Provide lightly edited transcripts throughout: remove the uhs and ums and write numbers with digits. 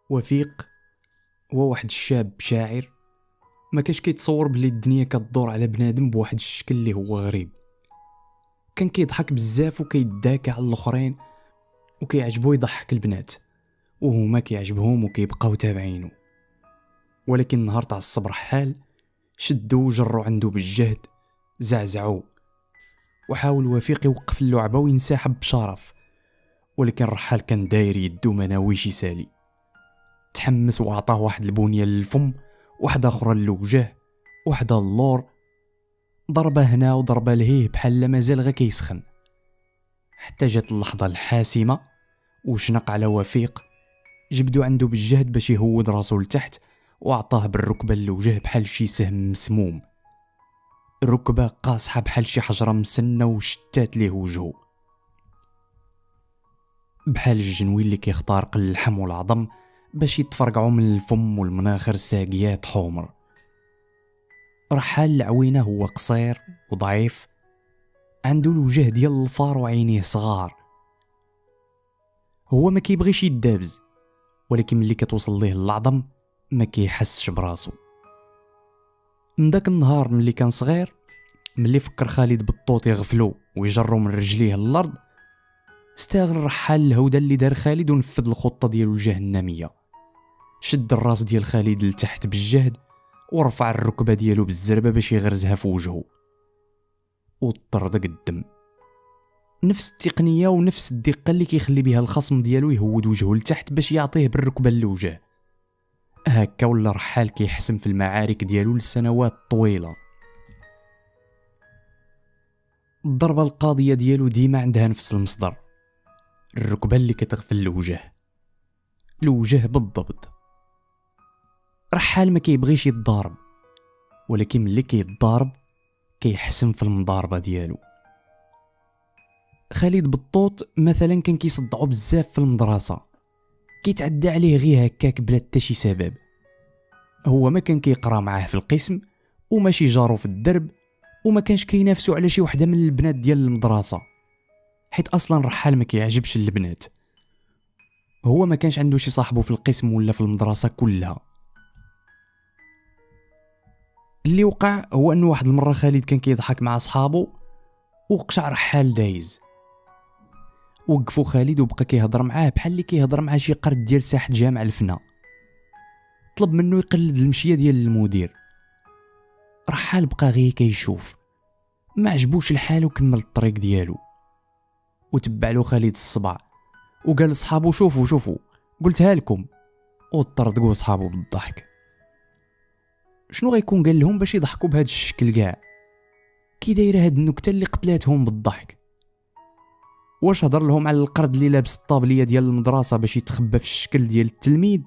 وفيق هو واحد الشاب شاعر ما كاش كيتصور بلي الدنيا كتدور على بنادم بواحد الشكل اللي هو غريب. كان كيضحك بزاف وكيداكى على الاخرين وكيعجبو يضحك البنات وهما كيعجبهم وكيبقاو تابعينه. ولكن نهار تاع الصبر حال شدو وجرو عنده بالجهد، زعزعو وحاول وفيق يوقف اللعبه وينسحب بشرف، ولكن الرحال كان داير يدو ما ناويش يسالي. تحمس وعطاه واحد البنيه للفم، واحده اخرى للوجه، واحده اللور، ضربه هنا وضربه لهيه بحال مازال غا كيسخن، حتى جات اللحظه الحاسمه وشنق على وفيق. جبدو عنده بالجهد باش يهود راسو لتحت وعطاه بالركبه للوجه بحال شي سهم مسموم. الركبه قاصحه بحال شي حجره مسنه وشتات ليه وجهه بحال الجنوي اللي كيختارق اللحم والعظم باش يتفرقعوا من الفم والمناخر ساقيات حمر. رحال العوينه هو قصير وضعيف، عنده الوجه ديال الفار وعينيه صغار. هو ما كيبغيش يدابز، ولكن ملي كتوصل ليه العظم ما كيحسش براسو. من داك النهار ملي كان صغير، ملي فكر خالد بالطوط يغفلو ويجرو من رجليه الارض، استغل الرحال الهوده اللي دار خالد ونفذ الخطه ديالو الجهنميه. شد الراس ديال خالد لتحت بالجهد ورفع الركبه ديالو بالزربه باش يغرزها في وجهه وطرد الدم. نفس التقنيه ونفس الدقه اللي كيخلي بها الخصم ديالو يهود وجهه لتحت باش يعطيه بالركبه للوجه. هكا ولا رحال كيحسم في المعارك ديالو لسنوات طويله. الضربه القاضيه ديالو ديما عندها نفس المصدر، الركبه اللي كتغفل الوجه بالضبط. رحال ما كيبغيش يتضارب، ولكن ملي كيتضارب كيحسن في المضاربه ديالو. خالد بالطوط مثلا كان كيصدعو بزاف في المدرسه، كيتعدى عليه غير هكاك بلا حتى شي سبب. هو ما كان كيقرا معاه في القسم وماشي جارو في الدرب، وما كانش كينافسو على شي وحده من البنات ديال المدرسه، حيت اصلا رحال ما كيعجبش البنات. هو ما كانش عنده شي صاحبه في القسم ولا في المدرسه كلها. اللي وقع هو انه واحد المره خالد كان كيضحك مع اصحابه وقشع رحال دايز. وقفوا خالد وبقى كيهضر معاه بحال اللي كيهضر مع شي قرد ديال ساحه جامع الفنا. طلب منه يقلد المشيه ديال المدير. رحال بقى غير كيشوف، ما عجبوش الحال وكمل الطريق ديالو. وتبع له خالد الصبع وقال لصحابو شوفوا قلتها لكم، وطردقوا صحابو بالضحك. شنو غيكون قال لهم باش يضحكوا بهذا الشكل كاع؟ كي دايره هاد النكته اللي قتلاتهم بالضحك؟ واش هضر لهم على القرد اللي لابس الطابليه ديال المدرسه باش يتخبى في الشكل ديال التلميذ؟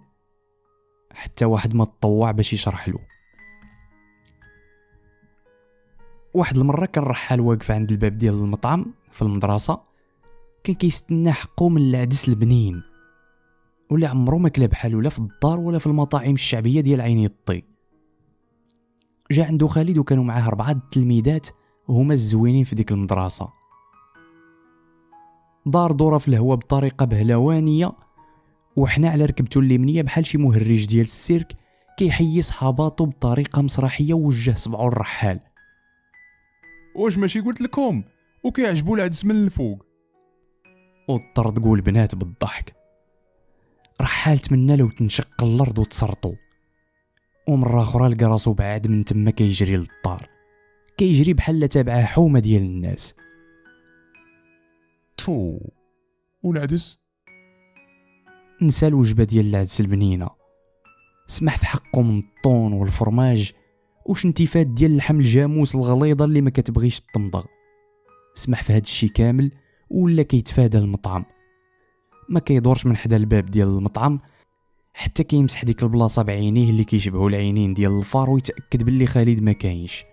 حتى واحد ما تطوع باش يشرح له. واحد المره كان رحال واقف عند الباب ديال المطعم في المدرسه، كان كيستنى حقه من العدس البنين واللي عمرو ما كلا بحالو لا في الدار ولا في المطاعم الشعبيه ديال عيني الطي. جا عنده خالد وكانوا معاه 4 التلميذات وهما الزوينين في ديك المدرسه. دار دوره في الهواء بطريقه بهلوانيه، وحنا على ركبته اليمنيه بحال شي مهرج ديال السيرك كيحيي صحاباته بطريقه مسرحيه ووجه صبعو الرحال. واش ماشي قلت لكم وكيعجبوا العدس من الفوق؟ وطردقوا البنات بالضحك. رحال تمنى لو تنشق الارض وتسرطو، ومره اخرى لقى راسو بعاد من تما كيجري للدار، كيجري بحال تابعه حومه ديال الناس. تو والعدس نسى الوجبه ديال العدس البنينه، سمح في حقه من الطون والفرماج وشنتيفات ديال اللحم الجاموس الغليظه اللي ما كتبغيش تمضغ. سمح في هاد الشي كامل ولا كيتفادى المطعم، ما كيدورش من حدا الباب ديال المطعم حتى كيمسح ديك البلاصه بعينيه اللي كيشبهوا العينين ديال الفار ويتاكد باللي خالد ما كاينش.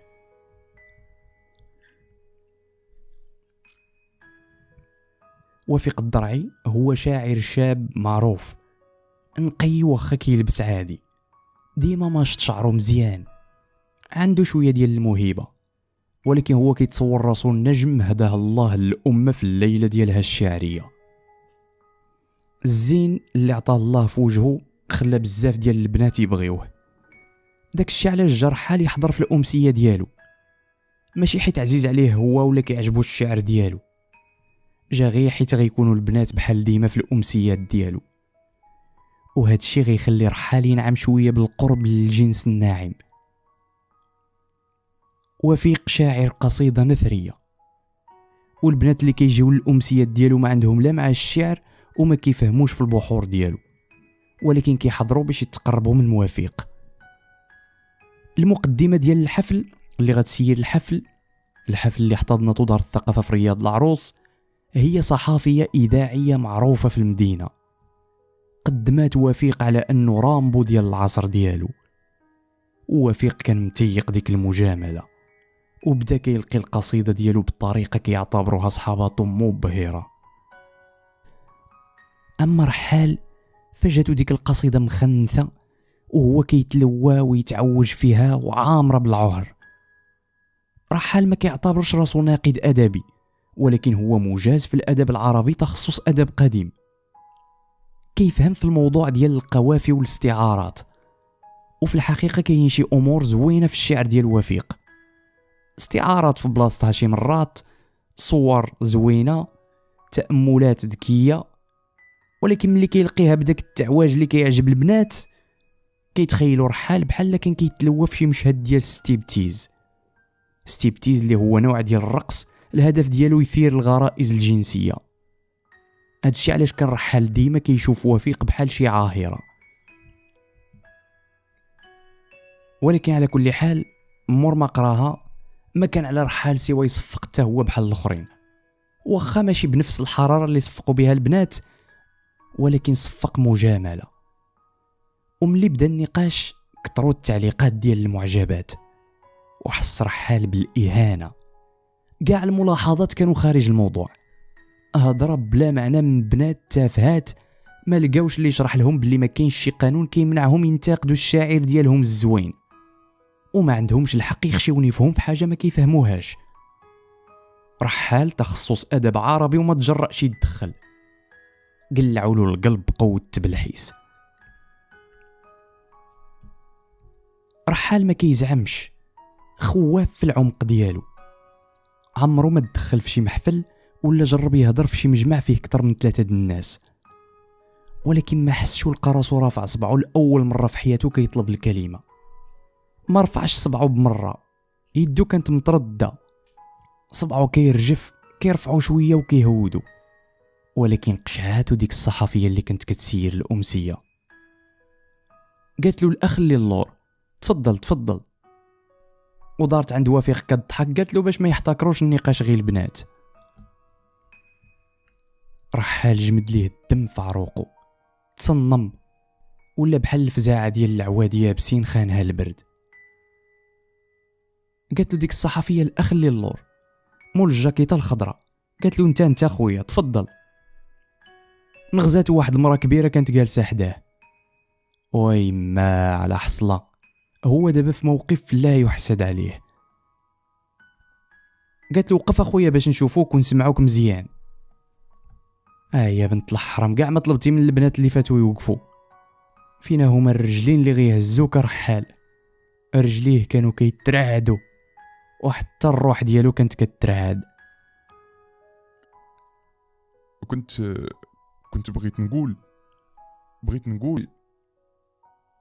وفيق الضرعي هو شاعر شاب معروف، نقي واخا كيلبس عادي، ديما ماشط شعرو مزيان، عنده شويه ديال الموهبه، ولكن هو كيتصور راسو النجم هداه الله للامه في الليله ديالها الشعريه. الزين اللي عطاه الله في وجهه خلى بزاف ديال البنات يبغيوه. داكشي علاش جا رحال يحضر في الامسيه ديالو، ماشي حيت عزيز عليه هو ولا كيعجبو الشعر ديالو، جا غير حيت غيكونوا البنات بحال ديما في الامسيات ديالو، وهذا الشيء غيخلي رحال ينعم شويه بالقرب للجنس الناعم. وفيق شاعر قصيده نثريه، والبنات اللي كيجيو للامسيات ديالو ما عندهم لا مع الشعر وما كيفهموش في البحور ديالو، ولكن كيحضروا باش يتقربوا من موافق. المقدمه ديال الحفل اللي غتسير الحفل اللي احتضنته دار الثقافه في رياض العروس، هي صحافيه اذاعيه معروفه في المدينه، قدمات وفيق على انه رامبو ديال العصر ديالو. ووفيق كان متيق ديك المجامله، وبدا كيلقي القصيده ديالو بطريقه كيعتبروها صحاباتو مبهره. اما رحال فجاتو ديك القصيده مخنثه وهو كيتلوى ويتعوج فيها وعامره بالعهر. رحال ما كيعتبرش راسو ناقد ادبي، ولكن هو مجاز في الادب العربي تخصص ادب قديم، كيفهم في الموضوع ديال القوافي والاستعارات. وفي الحقيقه كاين شي امور زوينه في الشعر ديال وفيق، استعارات في بلاصتها شي مرات، صور زوينه، تاملات ذكيه، ولكن ملي كيلقيها بداك التعواج اللي كيعجب البنات كيتخيلوا رحال بحال كان كيتلوى في شي مشهد ديال ستيبتيز اللي هو نوع ديال الرقص الهدف ديالو يثير الغرائز الجنسيه. هادشي علاش كان رحال ديما كيشوف وفيق بحال شي عاهره. ولكن على كل حال مور ما قراها ما كان على رحال سوى يصفق حتى هو بحال الاخرين، واخا ماشي بنفس الحراره اللي صفقوا بها البنات، ولكن صفق مجامله. وملي بدا النقاش كثروا التعليقات ديال المعجبات، وحس رحال بالاهانه. كاع الملاحظات كانوا خارج الموضوع، هضره بلا معنى من بنات تافهات ما لقاوش اللي يشرح لهم بلي ما كاينش شي قانون كيمنعهم ينتقدوا الشاعر ديالهم الزوين، وما عندهمش الحق يخشيوني فيهم في حاجه ما كيفهموهاش. رحال تخصص ادب عربي وما تجرأش يتدخل، قلعوا له القلب بقوه تبلحيس. رحال ما كيزعمش، خواف في العمق ديالو، عمرو ما تدخل في شي محفل ولا جرب يهضر في شي مجمع فيه اكثر من 3 د الناس، ولكن ما حسش لقى راسو رافع صبعو لاول مره في حياته كيطلب الكلمه. ما رفعش صبعو بمره، يدو كانت متردده، صبعو كيرجف، كيرفعو شويه وكيهودو، ولكن قشعاتو ديك الصحفيه اللي كانت كتسير الامسيه. قالت له الاخ اللي اللور تفضل، ودارت عند وفيق كضحك قالت له باش ما يحتكروش النقاش غير البنات. رحال جمد ليه الدم في عروقو، تصنم ولا بحال الفزاعه ديال العواد يابسين خانها البرد. قالت له ديك الصحفيه الاخ اللي اللور مول الجاكيطه الخضراء، قالت له انت خويا تفضل. نغزاتو واحد المراه كبيره كانت جالسه حداه، وي ما على حصله، هو دابا في موقف لا يحسد عليه. قالت له وقف اخويا باش نشوفوك ونسمعوك مزيان. يا بنت الحرام، كاع ما طلبتي من البنات اللي فاتوا يوقفوا. فينا هما الرجلين اللي غيهزوك رحال؟ رجليه كانوا كيترعدوا، وحتى الروح ديالو كانت كترعد. كنت بغيت نقول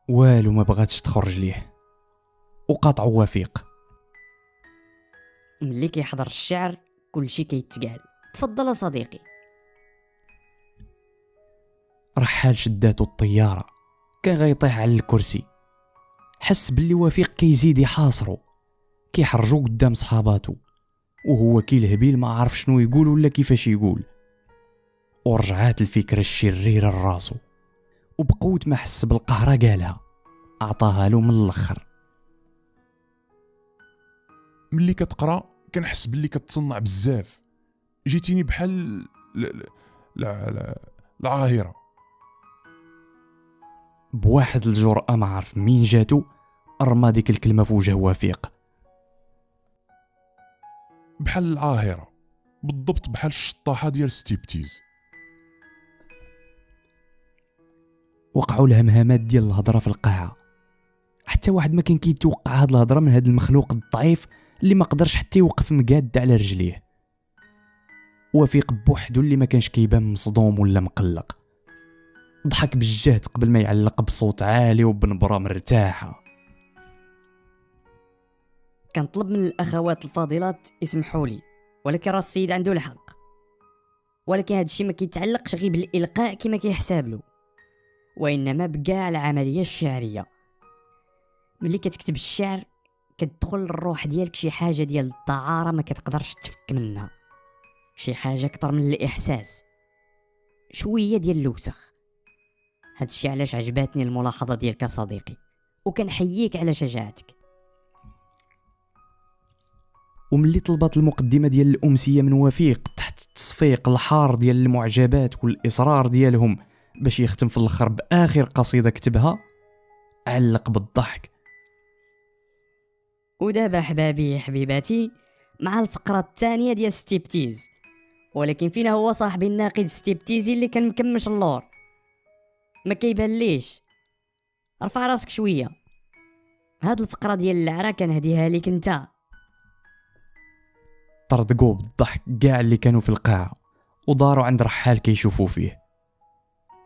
والو ما بغاتش تخرج ليه، وقاطع وفيق. ملي كيحضر الشعر كلشي كيتقال. تفضل صديقي. رحال شداتو الطياره، كان غيطيح على الكرسي، حس باللي وفيق كيزيد يحاصرو، كيحرجو قدام صحاباتو، وهو كيلهبيل ما عارف شنو يقول ولا كيفاش يقول. ورجعات الفكره الشريره لراسو، وبقوة ما حس بالقهرة قالها، عطاها له من الاخر. ملي كتقرا كنحس باللي كتصنع بزاف، جيتيني بحال العاهره. بواحد الجرأة ما عارف مين جاتو، رمى ديك الكلمه في وجه وفيق. بحال العاهره بالضبط، بحال الشطاحه ديال ستيبتيز. وقعوا الهمهمات ديال الهضره في القاعه. حتى واحد ما كان كيتوقع هاد الهضره من هاد المخلوق الضعيف اللي ما قدرش حتى يوقف مقاد على رجليه. وفيق بوحدو اللي ما كانش كيبان مصدوم ولا مقلق، ضحك بالجهد قبل ما يعلق بصوت عالي وبنبره مرتاحه. كنطلب من الاخوات الفاضلات يسمحوا لي، ولكن راه السيد عنده الحق، ولكن هذا الشيء ما كيتعلقش غير بالالقاء كما كيحساب له، وانما بكاع العمليه الشعريه. ملي كتكتب الشعر كتدخل الروح ديالك شي حاجه ديال الدعاره ما كتقدرش تفك منها، شي حاجه اكثر من الاحساس، شويه ديال الوسخ. هاد الشيء علاش عجباتني الملاحظه ديالك صديقي، وكنحييك على شجاعتك. وملي طلبات المقدمه ديال الامسيه من وفيق تحت التصفيق الحار ديال المعجبات والاصرار ديالهم باش يختم في الاخر باخر قصيده كتبها، علق بالضحك. ودابا احبابي حبيباتي مع الفقره الثانيه ديال ستيبتيز، ولكن فينا هو صاحبي الناقد ستيبتيزي اللي كان مكمش اللور؟ ما كيبان ليش؟ ارفع راسك شويه. هاد الفقره ديال العرا كنهديها ليك انت. طردقوا بالضحك كاع اللي كانوا في القاعه وداروا عند رحال كيشوفوا فيه.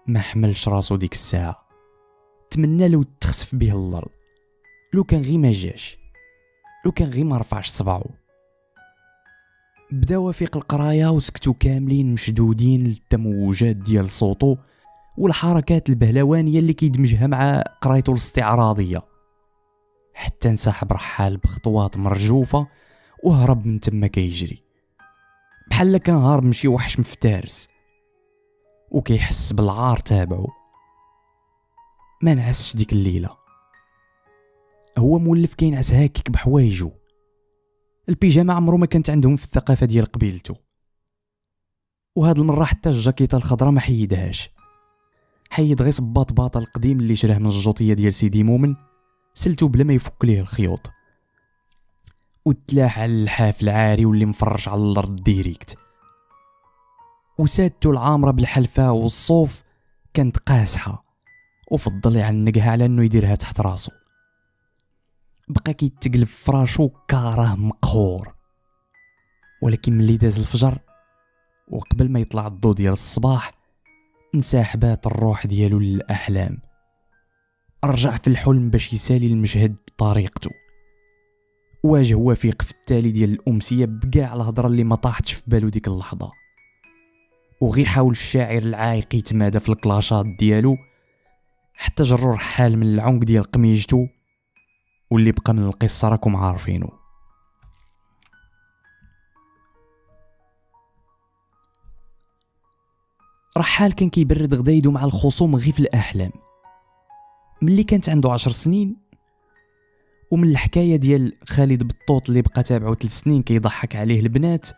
ما حملش راسو ديك الساعه، تمنى لو تخسف به الارض، لو كان غير ما جاش، لو كان غير ما رفعش صباعو. بدا وفيق القرايه وسكتوا كاملين مشدودين للتموجات ديال صوتو والحركات البهلوانيه اللي كيدمجها مع قرايته الاستعراضيه، حتى انسحب رحال بخطوات مرجوفه وهرب من تما كيجري بحال كان هارب من شي وحش مفتارس، وكيحس بالعار تابعو. ما نعسش ديك الليله، هو مولف كينعس هاكك بحوايجو. البيجامه عمرو ما كانت عندهم في الثقافه ديال قبيلته، وهاد المره حتى الجاكيطه الخضراء ما حيدهاش، حيد غير صباط باطل القديم اللي شراه من الجوطيه ديال سيدي مومن، سلتو بلا ما يفك ليه الخيوط، وتلاح على اللحاف العاري واللي مفرش على الارض ديريكت. وسادته العامره بالحلفه والصوف كانت قاسحه، وفضل يعنقها على انه يديرها تحت راسو. بقى كيتقلب فراشو كاره مقهور. ولكن ملي داز الفجر وقبل ما يطلع الضو ديال الصباح انسحبات الروح ديالو للاحلام، رجع في الحلم باش يسالي المشهد بطريقته. واجه وفيق في التالي ديال الامسيه بكاع الهضره اللي ما طاحتش في بالو ديك اللحظه، وغي حاول الشاعر العايق يتمادى في الكلاشات ديالو حتى جرو رحال من العنق ديال قميجتو، واللي بقى من القصه راكم عارفينه. رحال كان كيبرد غدايدو مع الخصوم غير في الاحلام ملي كانت عنده 10 سنين. ومن الحكايه ديال خالد بطوط اللي بقى تابعو 3 سنين كيضحك عليه البنات،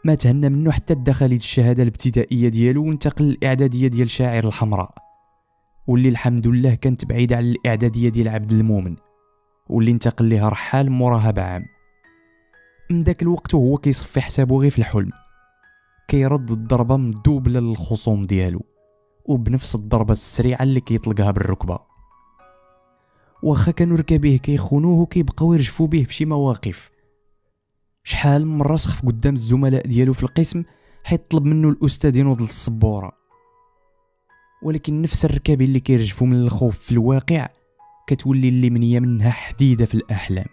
ما تهنى منه حتى دا خالد الشهاده الابتدائيه ديالو وانتقل للاعداديه ديال شاعر الحمراء، واللي الحمد لله كانت بعيده على الاعداديه ديال عبد المؤمن، واللي انتقل ليها رحال موراها بعام. من داك الوقت وهو كيصفي حسابه غير في الحلم، كيرد الضربه مدوبله للخصوم ديالو وبنفس الضربه السريعه اللي كيطلقها بالركبه. واخا كانوا ركابيه كيخونوه وكيبقاو يرجفوا به في شي مواقف، شحال من مره سخف قدام الزملاء ديالو في القسم حيت طلب منه الاستاذ ينوض للسبوره. ولكن نفس الركابي اللي كيرجفوا من الخوف في الواقع كتولي اللي منيه منها حديده في الاحلام.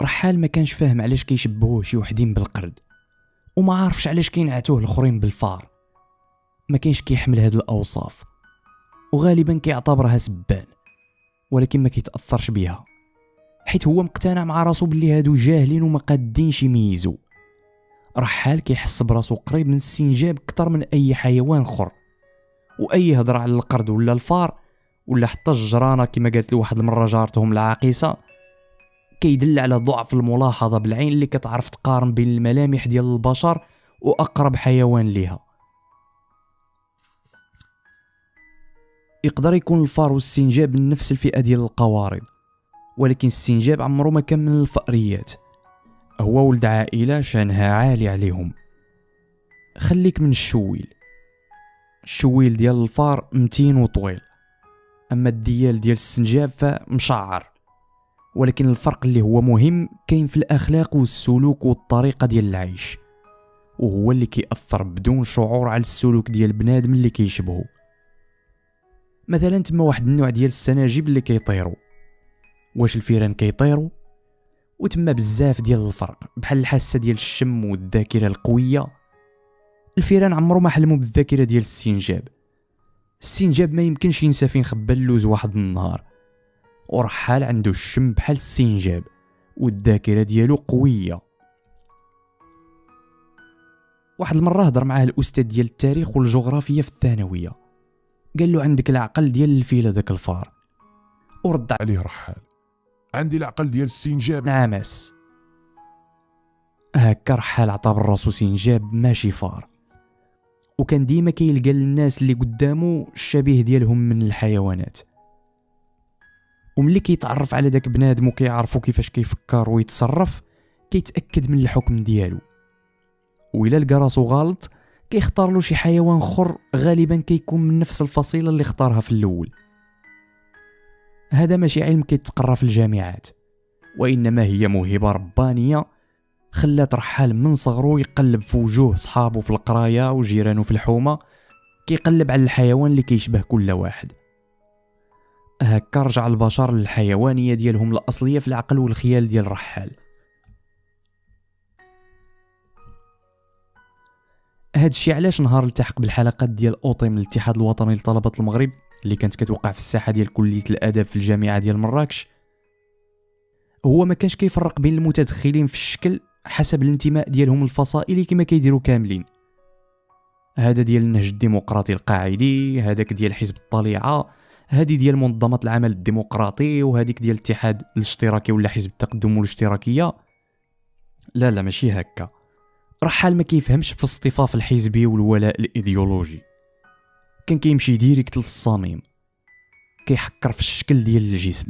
رحال ما كانش فاهم علاش كيشبهوه شي وحدين بالقرد، وما عارفش علاش كينعتوه الاخرين بالفار. ما كاينش كيحمل هاد الاوصاف، وغالبا كيعتبرها سبان، ولكن ما كيتاثرش بيها حيت هو مقتنع مع راسو باللي هادو جاهلين وما قادينش يميزوا. رحال كيحس براسو قريب من السنجاب اكثر من اي حيوان اخر، واي هضره على القرد ولا الفار ولا حتى الجرانه كما قالت له واحد المره جارتهم العاقصه كيدل على ضعف الملاحظه بالعين اللي كتعرف تقارن بين الملامح ديال البشر واقرب حيوان ليها. يقدر يكون الفار والسنجاب من نفس الفئه ديال القوارض، ولكن السنجاب عمره ما كان من الفأريات، هو ولد عائله شانها عالي عليهم. خليك من الشويل ديال الفار متين وطويل، اما الديال ديال السنجاب فمشعر. ولكن الفرق اللي هو مهم كاين في الاخلاق والسلوك والطريقه ديال العيش، وهو اللي كيأثر بدون شعور على السلوك ديال بنادم اللي كيشبهو. مثلا تما واحد النوع ديال السناجب اللي كيطيروا، واش الفيران كيطيروا؟ وتما بزاف ديال الفرق، بحال الحاسه ديال الشم والذاكره القويه. الفيران عمرو ما حلموا بالذاكره ديال السنجاب ما يمكنش ينسى فين خبى اللوز واحد النهار، ورحال عنده الشم بحال السنجاب والذاكره ديالو قويه. واحد المره هضر معاه الاستاذ ديال التاريخ والجغرافيا في الثانويه، قال له عندك العقل ديال الفيل هذاك الفار، ورد عليه رحال عندي العقل ديال السنجاب. نعمس. هكا رحال عطى بالراسو سنجاب ماشي فار، وكان ديما كيلقى للناس اللي قدامه الشبيه ديالهم من الحيوانات. وملي كيتعرف على داك بنادم وكيعرفو كيفاش كيفكر ويتصرف، كيتاكد من الحكم ديالو، وإلا لقى راسو غلط كيختار له شي حيوان اخر غالبا كيكون من نفس الفصيله اللي اختارها في الاول. هذا ماشي علم كيتقرا في الجامعات، وانما هي موهبه ربانيه خلات رحال من صغرو يقلب في وجوه صحابو في القرايه وجيرانو في الحومه، كيقلب على الحيوان اللي كيشبه كل واحد. هكا رجع البشر للحيوانيه ديالهم الاصليه في العقل والخيال ديال رحال. هاد الشيء علاش نهار التحق بالحلقات ديال اوطي من الاتحاد الوطني لطلبه المغرب اللي كانت كتوقع في الساحه ديال كليه الاداب في الجامعه ديال مراكش، هو ما كانش كيفرق بين المتدخلين في الشكل حسب الانتماء ديالهم الفصائلي كما كيديروا كاملين. هذا ديال النهج الديمقراطي القاعدي، هذاك ديال حزب الطليعه، هذه ديال منظمه العمل الديمقراطي، وهذيك ديال الاتحاد الاشتراكي ولا حزب التقدم والاشتراكيه. لا ماشي هكا. رحال ما كيفهمش في اصطفاف الحزبي والولاء الايديولوجي، كان كيمشي ديريكت للصميم، كيحكر في الشكل ديال الجسم،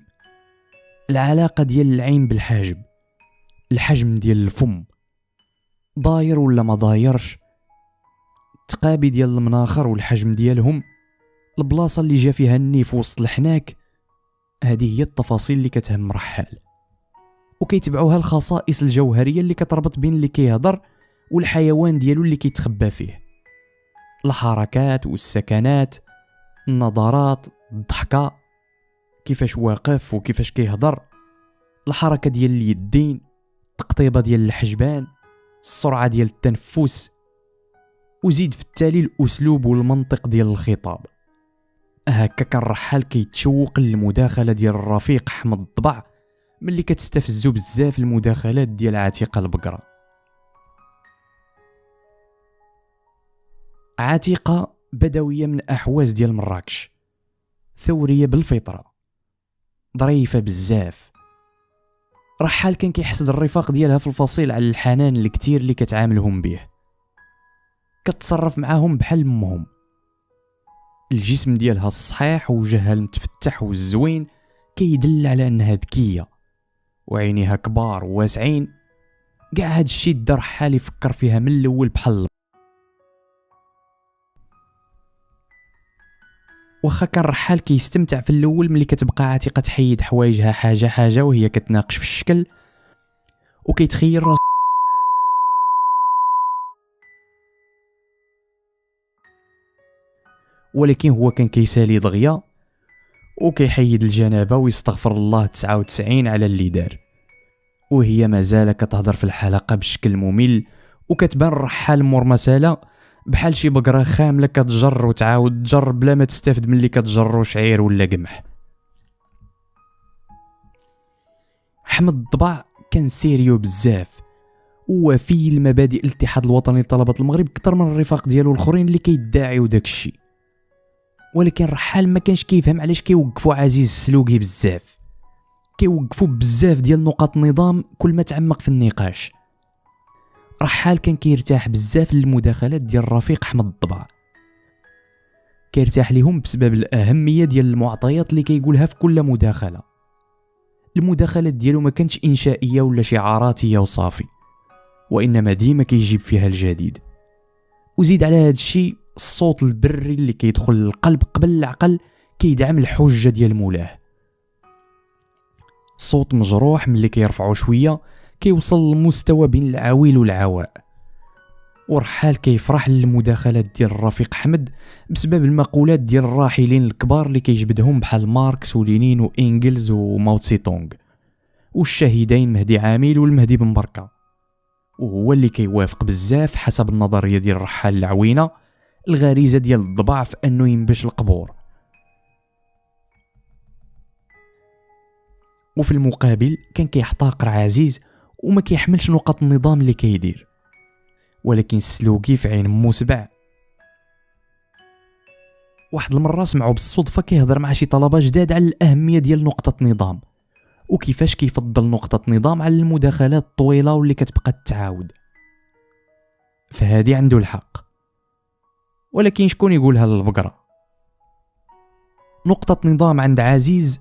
العلاقه ديال العين بالحاجب، الحجم ديال الفم ضاير ولا ما ضايرش، التقابي ديال المناخر والحجم ديالهم، البلاصه اللي جا فيها النيف وسط الحناك. هذه هي التفاصيل اللي كتهم رحال، وكيتبعوها الخصائص الجوهريه اللي كتربط بين اللي كيهضر والحيوان ديالو اللي كيتخبى فيه. الحركات والسكنات، النظرات، الضحكه، كيفاش واقف وكيفاش كيهضر، الحركه ديال اليدين، التقطيبه ديال الحجبان، السرعه ديال التنفس، وزيد في التالي الاسلوب والمنطق ديال الخطاب. هكا كان رحال كيتشوق للمداخله ديال الرفيق احمد الضبع ملي كتستفزو بزاف المداخلات ديال عتيقه البقره. عتيقه بدويه من احواز ديال مراكش، ثوريه بالفطره، ظريفه بزاف. رحال كان كيحسد الرفاق ديالها في الفصيل على الحنان الكتير اللي كتعاملهم به، كتصرف معاهم بحال امهم. الجسم ديالها الصحيح ووجهها المتفتح والزوين كيدل على انها ذكيه، وعينيها كبار وواسعين. كاع هاد الشيء دا رحال يفكر فيها من الاول بحال. واخا كان رحال كيستمتع في الاول ملي كتبقى عتيقه تحيد حوايجها حاجه حاجه وهي كتناقش في الشكل، وكيتخيل راسو ولكن هو كان كيسالي دغيا وكيحيد الجنابه ويستغفر الله 99 على اللي دار، وهي مازال كتهضر في الحلقه بشكل ممل، وكتبان رحال مرمساله بحال شي بقره خامله كتجر وتعاود تجر بلا ما تستافد من اللي كتجرو شعير ولا قمح. احمد الضبع كان سيريو بزاف، ووفي المبادئ الاتحاد الوطني لطلبه المغرب اكثر من الرفاق ديالو الاخرين اللي كيدعيو داك الشيء. ولكن رحال ما كانش كيفهم علاش كيوقفوا عزيز السلوقي بزاف، كيوقفوا بزاف ديال نقاط النظام كل ما تعمق في النقاش. رحال كان كيرتاح بزاف للمداخلات ديال الرفيق احمد الضبع، كيرتاح ليهم بسبب الاهميه ديال المعطيات اللي كيقولها في كل مداخله. المداخلات ديالو ما كانتش انشائيه ولا شعاراتيه وصافي، وانما ديما كيجيب فيها الجديد، وزيد على هذا الشيء الصوت البري اللي كيدخل للقلب قبل العقل كيدعم الحجه ديال مولاه. صوت مجروح ملي كيرفعو شويه كيوصل لمستوى بين العويل والعواء. ورحال كيفرح للمداخلات ديال الرفيق حمد بسبب المقولات ديال الراحلين الكبار اللي كيجبدهم بحال ماركس ولينين وإنجلز وماو تسي تونغ والشهيدين مهدي عامل والمهدي بن بركه. وهو اللي كيوافق بزاف حسب النظريه ديال الرحال العوينه الغريزه ديال الضبع في انه ينبش القبور. وفي المقابل كان كيحتقر عزيز وما كيحملش نقط النظام اللي كيدير، ولكن السلوكي في عين مو سبع. واحد المره سمعوا بالصدفه كيهضر مع شي طلبه جداد على الاهميه ديال نقطه نظام وكيفاش كيفضل نقطه نظام على المداخلات الطويله واللي كتبقى تتعاود. فهادي عنده الحق، ولكن شكون يقولها للبقره؟ نقطه نظام عند عزيز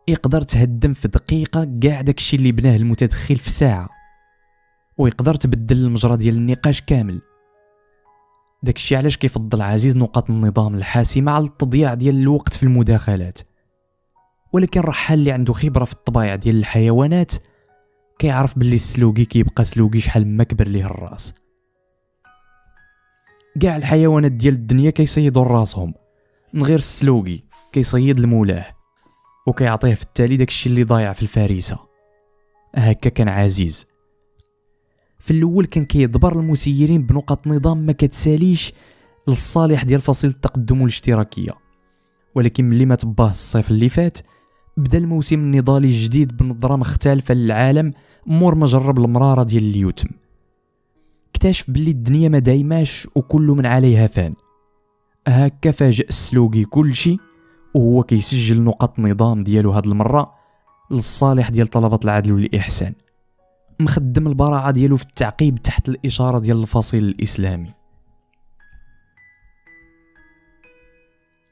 يقدر تهدم في دقيقه كاع داكشي اللي بناه المتدخل في ساعه، ويقدر تبدل المجرى ديال النقاش كامل. داكشي علاش كيفضل عزيز نقاط النظام الحاسمه على التضييع ديال الوقت في المداخلات. ولكن رحال اللي عنده خبره في الطبايع ديال الحيوانات كيعرف باللي السلوكي كيبقى سلوكي شحال ما كبر ليه الراس. كاع الحيوانات ديال الدنيا كيصيدوا راسهم، من غير السلوكي كيصيد المولاه وكيعطيه في التالي داكشي اللي ضايع في الفريسه. هكا كان عزيز في الاول كان كيدبر المسيرين بنقط نظام ما كتساليش للصالح ديال فصيل التقدم والاشتراكيه. ولكن ملي ما تباه الصيف اللي فات بدا الموسم النضالي الجديد بنظره مختلفه للعالم مور ما جرب المراره ديال اليوتم. اكتشف باللي الدنيا ما دايماش وكل من عليها فان. هكا فاجئ السلوكي كلشي وهو كيسجل نقط نظام ديالو هاد المره للصالح ديال طلبه العدل والاحسان، مخدم البراعه ديالو في التعقيب تحت الاشاره ديال الفصيل الاسلامي.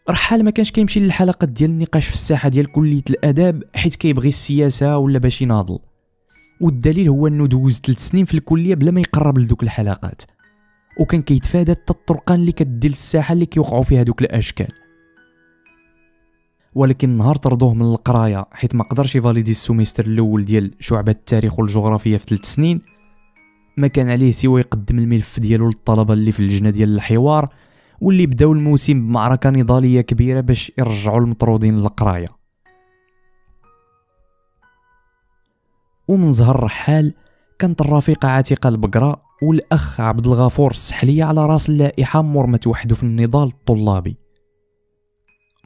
رحال ما كانش كيمشي للحلقات ديال النقاش في الساحه ديال كليه الاداب حيت كيبغي السياسه ولا باش يناضل، والدليل هو انه دوز 3 سنين في الكليه بلا ما يقرب لدوك الحلقات، وكان كيتفادى الطرقان اللي كدير الساحه اللي كيوقعوا فيها دوك الاشكال. ولكن نهار طردوه من القرايه حيت ما قدرش يفاليدي السوميستر الاول ديال شعبة التاريخ والجغرافيا في 3 سنين، ما كان عليه سوى يقدم الملف ديالو للطلبه اللي في اللجنه ديال الحوار واللي بداو الموسم بمعركه نضاليه كبيره باش يرجعوا المطرودين للقرايه. ومن زهر الرحال كانت الرفيقه عتيقه البقره والاخ عبد الغفور السحليه على راس اللائحه مور ما توحدوا في النضال الطلابي.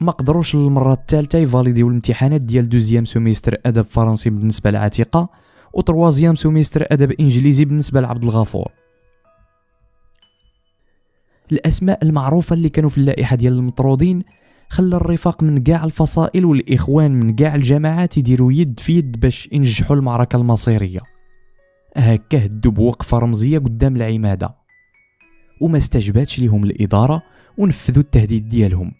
ما قدروش للمره الثالثه يفاليديو الامتحانات ديال دوزيام سوميستر ادب فرنسي بالنسبه لعتيقه وتروازيام سوميستر ادب انجليزي بالنسبه لعبد الغفور. الاسماء المعروفه اللي كانوا في اللائحه ديال المطرودين خلى الرفاق من كاع الفصائل والاخوان من كاع الجماعات يديروا يد في يد باش ينجحوا المعركه المصيريه. هكا هدوا بوقفه رمزيه قدام العماده وما استجباتش ليهم الاداره ونفذوا التهديد ديالهم.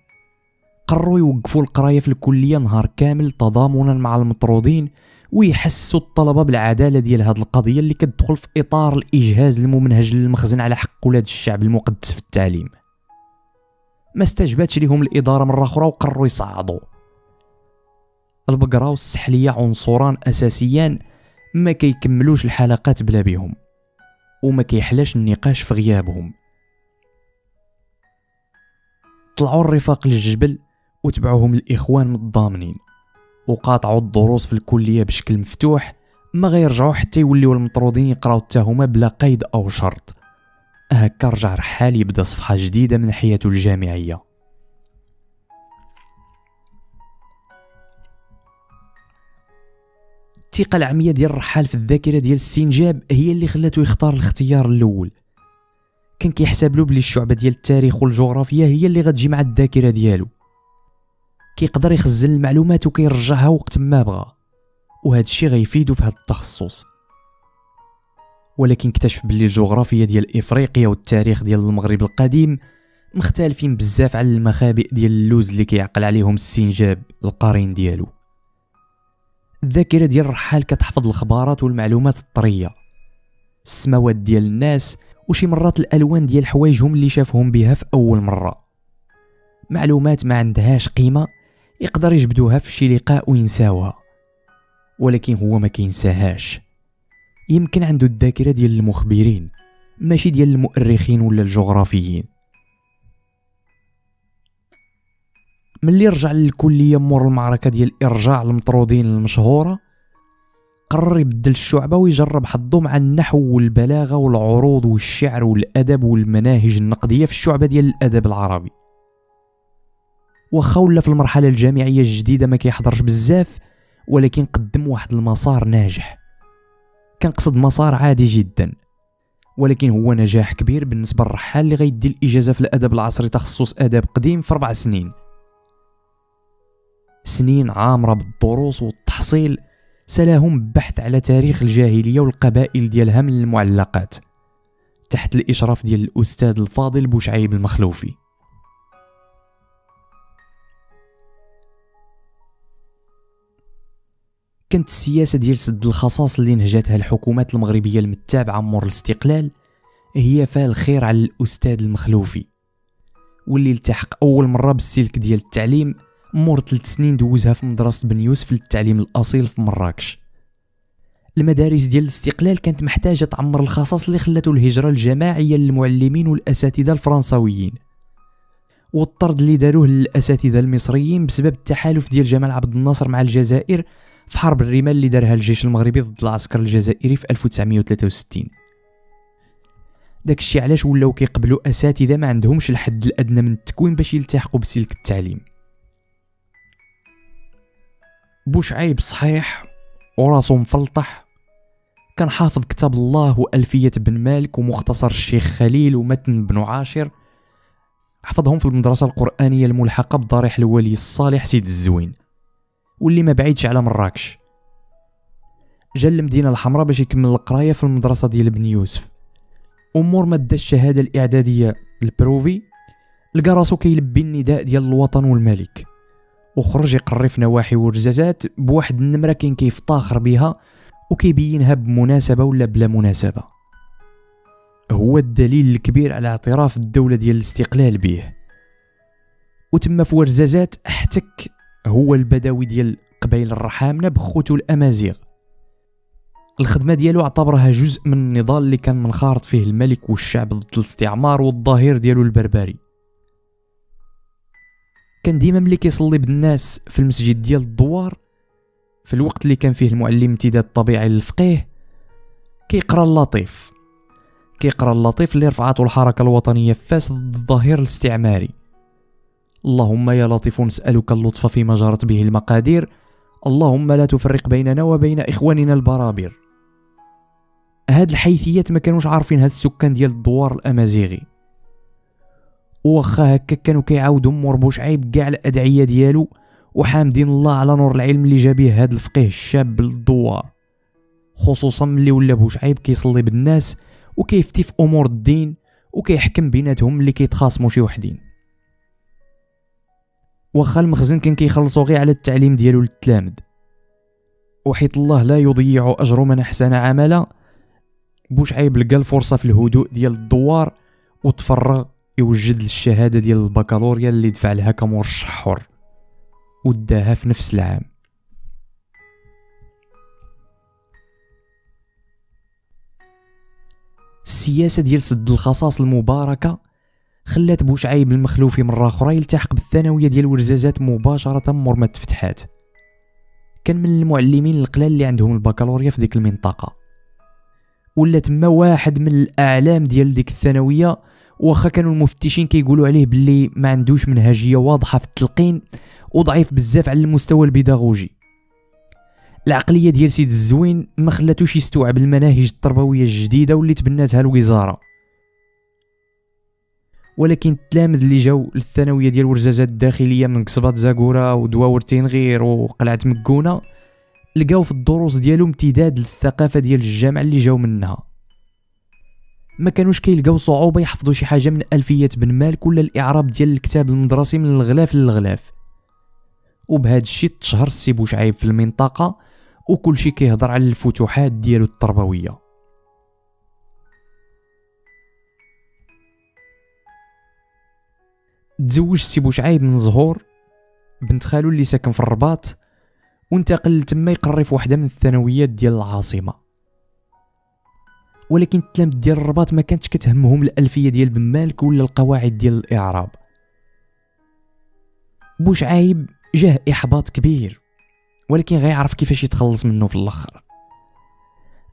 قرروا يوقفوا القرايه في الكليه نهار كامل تضامنا مع المطرودين ويحسوا الطلبه بالعداله ديال هذه القضيه اللي كتدخل في اطار الاجهاز الممنهج للمخزن على حق ولاد الشعب المقدس في التعليم. ما استجباتش ليهم الاداره مره اخرى وقرروا يصعدوا. البقره والسحليه عنصران اساسيان ما كيكملوش الحلقات بلا بهم وما كيحلاش النقاش في غيابهم. طلعوا الرفاق للجبل وتبعوهم الاخوان متضامنين وقاطعوا الدروس في الكليه بشكل مفتوح، ما غيرجعوا حتى يوليو المطرودين يقراو التهمه بلا قيد او شرط. هكا رجع رحال يبدا صفحه جديده من حياته الجامعيه. الثقه العمياء ديال الرحال في الذاكره ديال السنجاب هي اللي خلاته يختار الاختيار الاول. كان كيحسب له بلي الشعبه ديال التاريخ والجغرافيا هي اللي غتجي مع الذاكره ديالو، كيقدر يخزن المعلومات وكيرجعها وقت ما بغى، وهذا الشيء غيفيدو في هذا التخصص. ولكن اكتشف بلي الجغرافيا ديال افريقيا والتاريخ ديال المغرب القديم مختلفين بزاف على المخابئ ديال اللوز اللي كيعقل عليهم السنجاب القرين ديالو. الذاكره ديال الرحال كتحفظ الخبارات والمعلومات الطريه، السماوات ديال الناس وشي مرات الالوان ديال حوايجهم اللي شافهم بها في اول مره. معلومات ما عندهاش قيمه يقدر يجبدوها في شي لقاء وينساوها، ولكن هو ما كينساهاش. يمكن عنده الذاكره ديال المخبرين ماشي ديال المؤرخين ولا الجغرافيين. ملي رجع للكليه مور المعركه ديال ارجاع المطرودين المشهوره، قرر يبدل الشعبه ويجرب حظه مع النحو والبلاغه والعروض والشعر والادب والمناهج النقديه في الشعبه ديال الادب العربي. واخا ولا في المرحله الجامعيه الجديده ما كيحضرش بزاف، ولكن قدم واحد المسار ناجح. كان قصد مسار عادي جدا، ولكن هو نجاح كبير بالنسبه للرحال اللي غيدي الاجازه في الادب العصري تخصص ادب قديم في 4 سنين. سنين عامره بالدروس والتحصيل سلاهم بحث على تاريخ الجاهليه والقبائل ديالها من المعلقات، تحت الاشراف ديال الاستاذ الفاضل بوشعيب المخلوفي. كانت السياسه ديال سد الخصاص اللي نهجتها الحكومات المغربيه المتابعه مور الاستقلال هي فال خير على الاستاذ المخلوفي، واللي التحق اول مره بالسلك ديال التعليم مور 3 سنين دوزها في مدرسه بن يوسف للتعليم الاصيل في مراكش. المدارس ديال الاستقلال كانت محتاجه تعمر الخصاص اللي خلاتو الهجره الجماعيه للمعلمين والاساتذه الفرنساويين، والطرد اللي داروه للاساتذه المصريين بسبب التحالف ديال جمال عبد الناصر مع الجزائر في حرب الرمال اللي دارها الجيش المغربي ضد العسكر الجزائري في 1963. داك الشيء علاش ولاو كيقبلوا اساتذه ما عندهمش الحد الادنى من التكوين باش يلتحقوا بسلك التعليم. بوشعيب صحيح وراسو مفلطح، كان حافظ كتاب الله وألفية بن مالك ومختصر الشيخ خليل ومتن بن عاشر، حفظهم في المدرسة القرآنية الملحقة بضريح الولي الصالح سيد الزوين، واللي ما بعيدش على مراكش. جا للمدينة الحمراء باش يكمل القراية في المدرسة ديال بن يوسف. أمور ما دا الشهادة الإعدادية البروفي لقى راسو كيلبي النداء ديال الوطن والملك، وخرج يقري في نواحي ورزازات بواحد النمرة كان كيفتخر بها وكيبينها بمناسبة ولا بلا مناسبة. هو الدليل الكبير على اعتراف الدولة ديال الاستقلال به. وتم في ورزازات احتك هو البدوي ديال قبائل الرحامنة بخوتو الأمازيغ. الخدمة ديالو اعتبرها جزء من النضال اللي كان منخرط فيه الملك والشعب ضد الاستعمار والظاهر ديالو البربري. كان ديما ملي كيصلي بالناس في المسجد ديال الدوار في الوقت اللي كان فيه المعلم امتداد طبيعي للفقيه كيقرا اللطيف اللي رفعته الحركة الوطنية في فاس ضد الظاهر الاستعماري. اللهم يا لطيف نسألك اللطف فيما جرت به المقادير، اللهم لا تفرق بيننا وبين إخواننا البرابر. هاد الحيثيات ما كانوش عارفين هاد السكان ديال الدوار الأمازيغي، واخا هكا كانوا كيعاودوا مور بوشعيب كاع الأدعية ديالو وحامدين الله على نور العلم اللي جابيه هاد الفقيه الشاب للدوار، خصوصا ملي ولا بوشعيب كيصلي بالناس وكيفتي في امور الدين وكيحكم بيناتهم اللي كيتخاصموا شي وحدين. واخا المخزن كان كيخلصوا غير على التعليم ديالو للتلامذ، وحيت الله لا يضيع اجر من احسن عملا، بوشعيب لقى الفرصه في الهدوء ديال الدوار وتفرغ يوجد للشهاده ديال البكالوريا اللي دفع لها كمرشح حر وداها في نفس العام. السياسه ديال سد الخصاص المباركه خلات بوشعيب المخلوفي مرة أخرى يلتحق بالثانوية ديال ورزازات مباشرة مور ما تفتحات. كان من المعلمين القلال اللي عندهم البكالوريا في ديك المنطقة، ولا تما واحد من الأعلام ديال ديك الثانوية، واخا كانوا المفتشين كيقولوا عليه باللي ما عندوش منهجية واضحة في التلقين وضعيف بزاف على المستوى البيداغوجي. العقلية ديال سيد الزوين ما خلاتوش يستوعب المناهج التربوية الجديدة واللي تبناتها الوزارة، ولكن التلامذ اللي جاو للثانويه ديال ورزازات الداخليه من قصبات زاكورا ودواور تينغير وقلعه مكونه لقاو في الدروس ديالو امتداد للثقافه ديال الجامعه اللي جاو منها. ما كانوش كيلقاو صعوبه يحفظوا شي حاجه من الفيه بن مالك ولا الاعراب ديال الكتاب المدرسي من الغلاف للغلاف. وبهذا الشيء تشهر السي بوشعيب في المنطقه وكل شيء كيهضر على الفتوحات ديالو التربويه. تزوج سي بوشعيب من زهور بنت خالو اللي ساكن في الرباط، وانتقل تما يقري في واحده من الثانويات ديال العاصمه. ولكن التلامذ ديال الرباط ما كانتش كتهمهم الالفيه ديال بن مالك ولا القواعد ديال الاعراب. بوشعيب جاه احباط كبير، ولكن غيعرف كيفاش يتخلص منه في الاخر.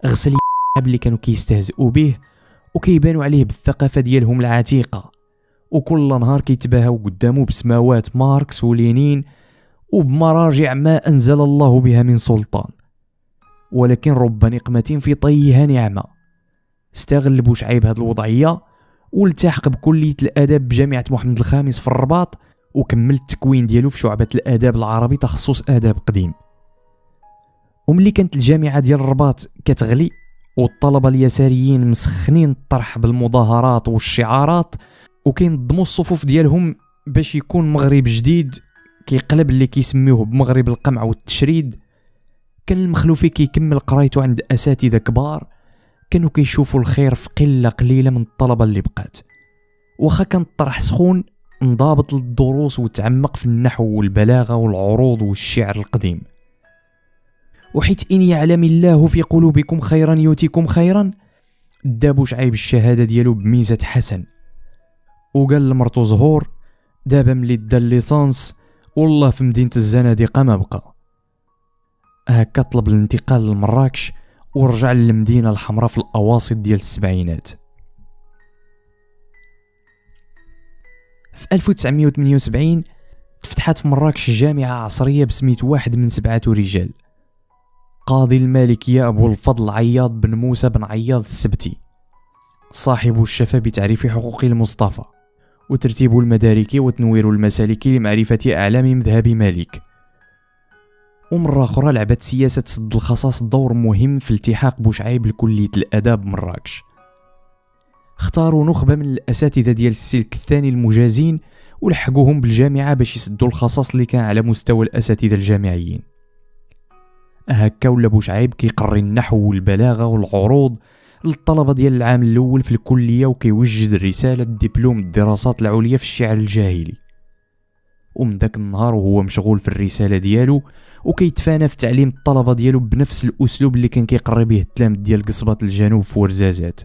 غسل اللي كانوا كيستهزئوا به وكيبانوا عليه بالثقافه ديالهم العتيقه، وكل نهار كيتباهوا قدامه بسماوات ماركس ولينين وبمراجع ما انزل الله بها من سلطان. ولكن رب نقمة في طيها نعمه. استغل بوشعيب هذه الوضعيه والتحق بكليه الاداب بجامعه محمد الخامس في الرباط، وكمل التكوين ديالو في شعبة الآداب العربي تخصص آداب قديم. وملي كانت الجامعة ديال الرباط كتغلي والطلبة اليساريين مسخنين الطرح بالمظاهرات والشعارات وكينظموا الصفوف ديالهم باش يكون مغرب جديد كيقلب اللي كيسميوه بمغرب القمع والتشريد، كان المخلوفي كيكمل قرايته عند أساتذة كبار كانوا كيشوفوا الخير في قلة قليلة من الطلبة اللي بقات. وخا كان الطرح سخون انضابط للدروس وتعمق في النحو والبلاغة والعروض والشعر القديم. وحيت إن يعلم الله في قلوبكم خيرا يؤتكم خيرا، دا بوشعيب الشهادة ديالو بميزة حسن، وقال لمرتو زهور دابا ملي دا الليسانس والله في مدينة الزنادقة ما بقى. هكا طلب الانتقال لمراكش ورجع للمدينة الحمراء في الأواسط ديال السبعينات. في 1978 تفتحت في مراكش جامعة عصرية بسميت واحد من 7 رجال، قاضي المالكية أبو الفضل عياض بن موسى بن عياض السبتي، صاحب الشفا بتعريف حقوق المصطفى وترتيب المدارك وتنوير المسالك لمعرفة أعلام مذهب مالك. ومرة أخرى لعبت سياسة سد الخصاص دور مهم في التحاق بوشعيب لكلية الأداب مراكش. اختاروا نخبة من الأساتذة ديال السلك الثاني المجازين ولحقوهم بالجامعة باش يسدوا الخصاص اللي كان على مستوى الأساتذة الجامعيين. هكا ولا بوشعيب كيقري النحو والبلاغة والعروض للطلبة ديال العام الأول في الكلية، وكيوجد رسالة دبلوم الدراسات العليا في الشعر الجاهلي. ومن ذاك النهار وهو مشغول في الرسالة ديالو وكيتفانى في تعليم الطلبة ديالو بنفس الأسلوب اللي كان كيقري به التلامذ ديال قصبة الجنوب في ورزازات.